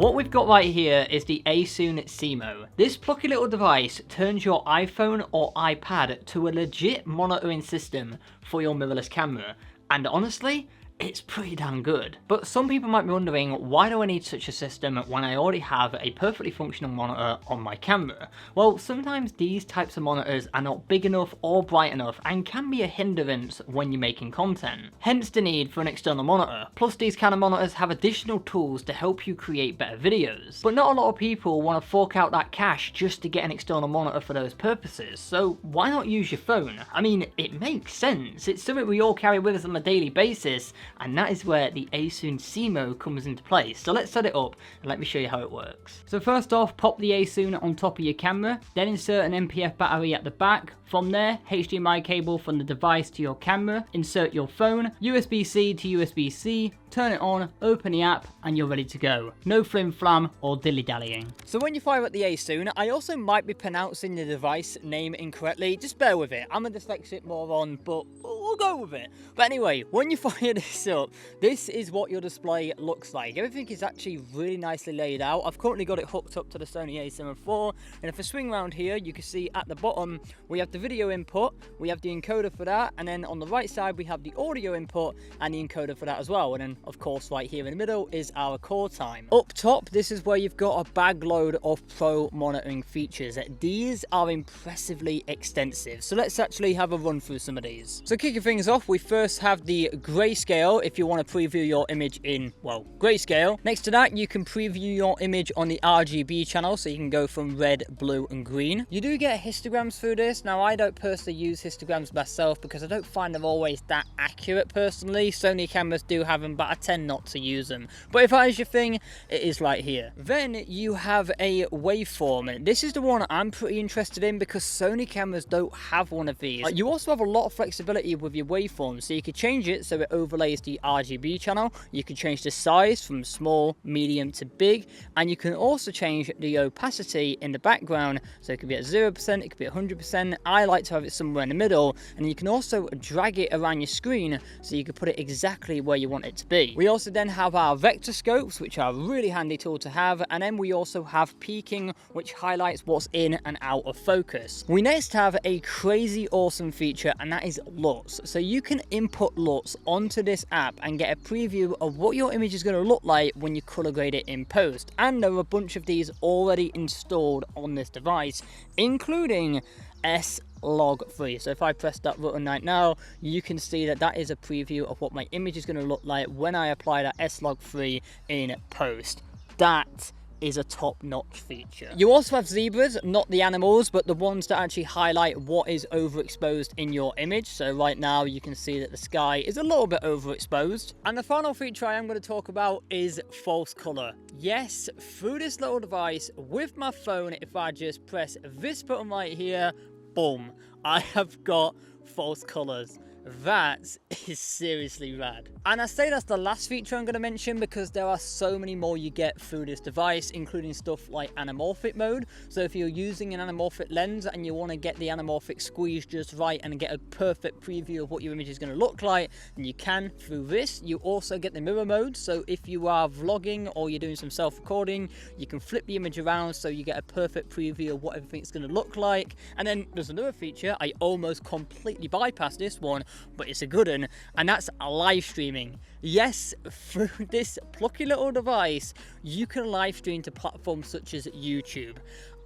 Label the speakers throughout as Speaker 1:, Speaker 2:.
Speaker 1: What we've got right here is the Asun Simo. This plucky little device turns your iPhone or iPad to a legit monitoring system for your mirrorless camera. And honestly, it's pretty damn good. But some people might be wondering, why do I need such a system when I already have a perfectly functional monitor on my camera? Well, sometimes these types of monitors are not big enough or bright enough and can be a hindrance when you're making content. Hence the need for an external monitor. Plus, these kind of monitors have additional tools to help you create better videos. But not a lot of people want to fork out that cash just to get an external monitor for those purposes. So why not use your phone? I mean, it makes sense. It's something we all carry with us on a daily basis. And that is where the Asun Simo comes into place. So let's set it up and let me show you how it works. So first off, pop the Asun on top of your camera, then insert an MPF battery at the back. From there, HDMI cable from the device to your camera, insert your phone, USB-C to USB-C, turn it on, open the app, and you're ready to go. No flim flam or dilly dallying. So when you fire up the Asun, I also might be pronouncing the device name incorrectly. Just bear with it. I'm a dyslexic moron, but we'll go with it. But anyway, when you fire this up, this is what your display looks like. Everything is actually really nicely laid out. I've currently got it hooked up to the Sony a7 IV, and if I swing around here, you can see at the bottom we have the video input, we have the encoder for that, and then on the right side we have the audio input and the encoder for that as well. And then of course right here in the middle is our core time. Up top, this is where you've got a bag load of pro monitoring features. These are impressively extensive, so let's actually have a run through some of these. So kicking things off, we first have the grayscale if you want to preview your image in, well, grayscale. Next to that, you can preview your image on the RGB channel, so you can go from red, blue and green. You do get histograms through this. Now I don't personally use histograms myself because I don't find them always that accurate personally. Sony cameras do have them, but I tend not to use them. But if that is your thing, it is right here. Then you have a waveform. This is the one I'm pretty interested in because Sony cameras don't have one of these. You also have a lot of flexibility with your waveform, so you can change it so it overlays the RGB channel. You can change the size from small, medium to big, and you can also change the opacity in the background, so it could be at 0%, it could be 100%. I like to have it somewhere in the middle, and you can also drag it around your screen so you can put it exactly where you want it to be. We also then have our vector scopes, which are a really handy tool to have, and then we also have peaking, which highlights what's in and out of focus. We next have a crazy awesome feature, and that is LUTs. So you can input LUTs onto this app and get a preview of what your image is going to look like when you color grade it in post. And there are a bunch of these already installed on this device, including S-Log3. So if I press that button right now, you can see that that is a preview of what my image is going to look like when I apply that S-Log3 in post. That is a top-notch feature. You also have zebras, not the animals, but the ones that actually highlight what is overexposed in your image. So right now you can see that the sky is a little bit overexposed. And the final feature I am going to talk about is false color. Yes, through this little device with my phone, if I just press this button right here, boom, I have got false colors. That is seriously rad. And I say that's the last feature I'm going to mention because there are so many more you get through this device, including stuff like anamorphic mode. So if you're using an anamorphic lens and you want to get the anamorphic squeeze just right and get a perfect preview of what your image is going to look like, then you can through this. You also get the mirror mode, so if you are vlogging or you're doing some self-recording, you can flip the image around so you get a perfect preview of what everything's going to look like. And then there's another feature, I almost completely bypassed this one, but it's a good one, and that's live streaming. Yes, through this plucky little device, you can live stream to platforms such as YouTube.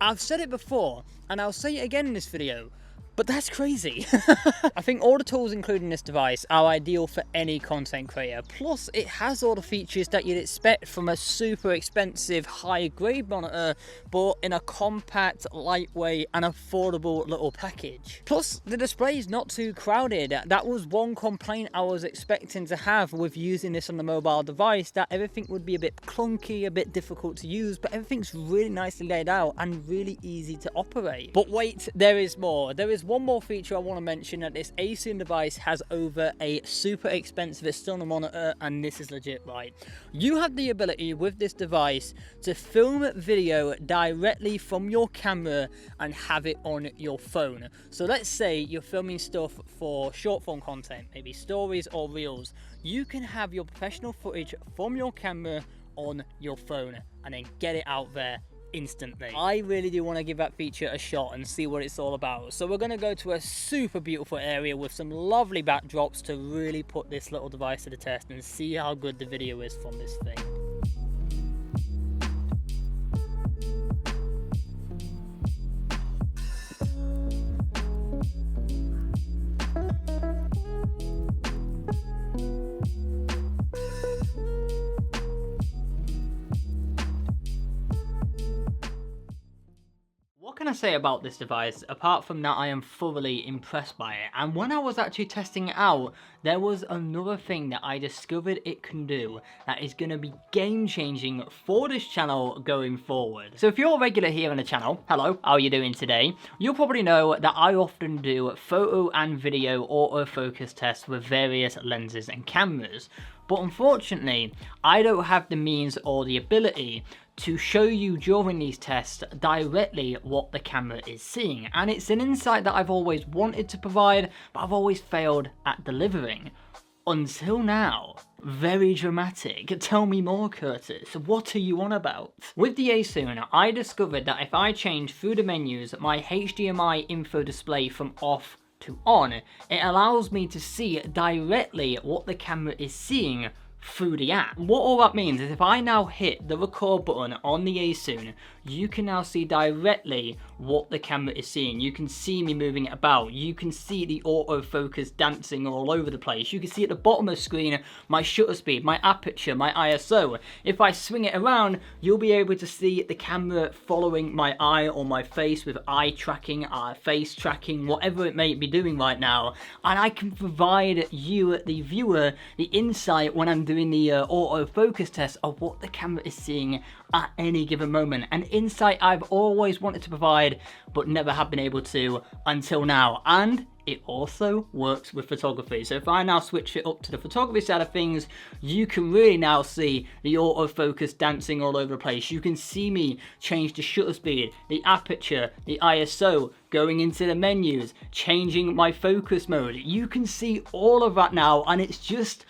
Speaker 1: I've said it before, and I'll say it again in this video, but that's crazy. I think all the tools included in this device are ideal for any content creator. Plus, it has all the features that you'd expect from a super expensive, high-grade monitor, but in a compact, lightweight, and affordable little package. Plus, the display is not too crowded. That was one complaint I was expecting to have with using this on the mobile device, that everything would be a bit clunky, a bit difficult to use, but everything's really nicely laid out and really easy to operate. But wait, there is more. There is one more feature I want to mention, that this Asun device has over a super expensive external monitor, and this is legit right. You have the ability with this device to film video directly from your camera and have it on your phone. So let's say you're filming stuff for short form content, maybe stories or reels. You can have your professional footage from your camera on your phone and then get it out there instantly. I really do want to give that feature a shot and see what it's all about. So we're going to go to a super beautiful area with some lovely backdrops to really put this little device to the test and see how good the video is from this thing. What can I say about this device apart from that I am thoroughly impressed by it? And when I was actually testing it out, there was another thing that I discovered it can do that is going to be game changing for this channel going forward. So if you're a regular here on the channel, hello, how are you doing today? You'll probably know that I often do photo and video autofocus tests with various lenses and cameras. But unfortunately, I don't have the means or the ability to show you during these tests directly what the camera is seeing. And it's an insight that I've always wanted to provide, but I've always failed at delivering. Until now. Very dramatic. Tell me more, Curtis. What are you on about? With the Asun, I discovered that if I change through the menus my HDMI info display from off to on, it allows me to see directly what the camera is seeing through the app. What all that means is if I now hit the record button on the Asun, you can now see directly what the camera is seeing. You can see me moving it about. You can see the autofocus dancing all over the place. You can see at the bottom of the screen my shutter speed, my aperture, my ISO. If I swing it around, you'll be able to see the camera following my eye or my face with eye tracking, face tracking, whatever it may be doing right now. And I can provide you, the viewer, the insight when I'm doing the autofocus test of what the camera is seeing at any given moment. An insight I've always wanted to provide but never have been able to until now. And it also works with photography. So if I now switch it up to the photography side of things, you can really now see the autofocus dancing all over the place. You can see me change the shutter speed, the aperture, the ISO, going into the menus, changing my focus mode. You can see all of that now, and it's just,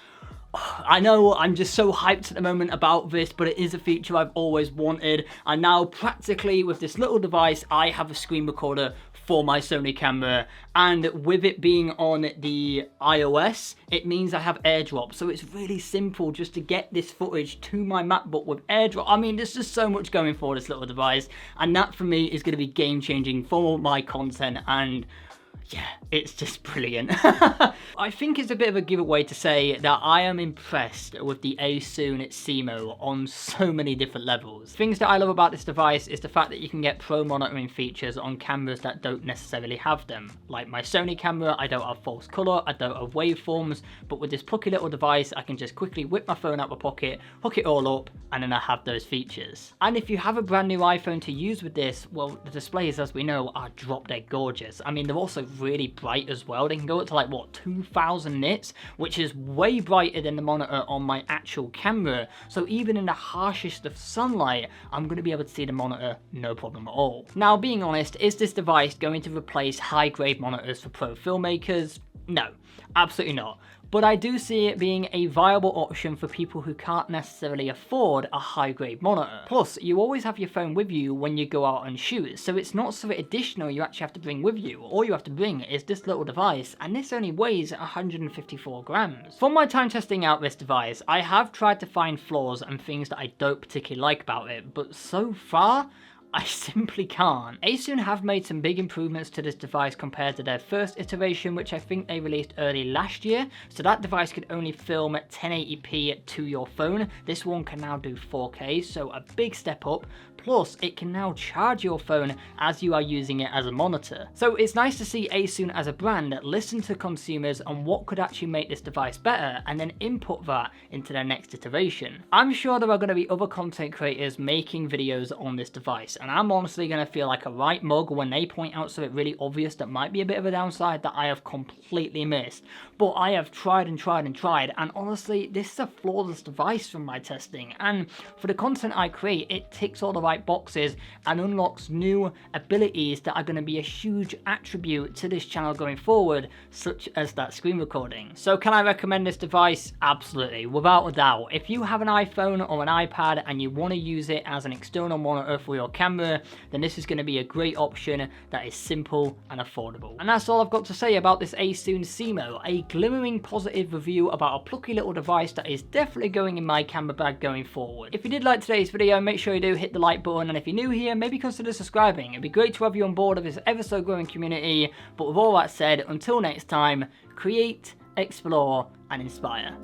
Speaker 1: I know I'm just so hyped at the moment about this, but it is a feature I've always wanted. And now practically with this little device, I have a screen recorder for my Sony camera, and with it being on the iOS, it means I have AirDrop. So it's really simple just to get this footage to my MacBook with AirDrop. I mean, there's just so much going for this little device, and that for me is going to be game changing for my content. And yeah, it's just brilliant. I think it's a bit of a giveaway to say that I am impressed with the Asun CMO on so many different levels. Things that I love about this device is the fact that you can get pro monitoring features on cameras that don't necessarily have them. Like my Sony camera, I don't have false color, I don't have waveforms, but with this plucky little device, I can just quickly whip my phone out my pocket, hook it all up, and then I have those features. And if you have a brand new iPhone to use with this, well, the displays, as we know, are drop dead gorgeous. I mean, they're also really bright as well. They can go up to like, what, 2000 nits, which is way brighter than the monitor on my actual camera. So even in the harshest of sunlight, I'm going to be able to see the monitor no problem at all. Now, being honest, is this device going to replace high-grade monitors for pro filmmakers? No, absolutely not. But I do see it being a viable option for people who can't necessarily afford a high-grade monitor. Plus, you always have your phone with you when you go out and shoot, so it's not something additional you actually have to bring with you. All you have to bring is this little device, and this only weighs 154 grams. From my time testing out this device, I have tried to find flaws and things that I don't particularly like about it, but so far, I simply can't. Asun have made some big improvements to this device compared to their first iteration, which I think they released early last year. So that device could only film at 1080p to your phone. This one can now do 4K, so a big step up. Plus, it can now charge your phone as you are using it as a monitor. So it's nice to see Asun as a brand listen to consumers on what could actually make this device better and then input that into their next iteration. I'm sure there are going to be other content creators making videos on this device, and I'm honestly going to feel like a right mug when they point out something really obvious that might be a bit of a downside that I have completely missed. But I have tried and tried and tried, and honestly, this is a flawless device from my testing, and for the content I create, it ticks all the right boxes and unlocks new abilities that are going to be a huge attribute to this channel going forward, such as that screen recording. So can I recommend this device? Absolutely, without a doubt. If you have an iPhone or an iPad and you want to use it as an external monitor for your camera, then this is going to be a great option that is simple and affordable. And that's all I've got to say about this Asoon Simo, a glimmering positive review about a plucky little device that is definitely going in my camera bag going forward. If you did like today's video, make sure you do hit the like button, and if you're new here, maybe consider subscribing. It'd be great to have you on board of this ever so growing community. But with all that said, until next time, create, explore, and inspire.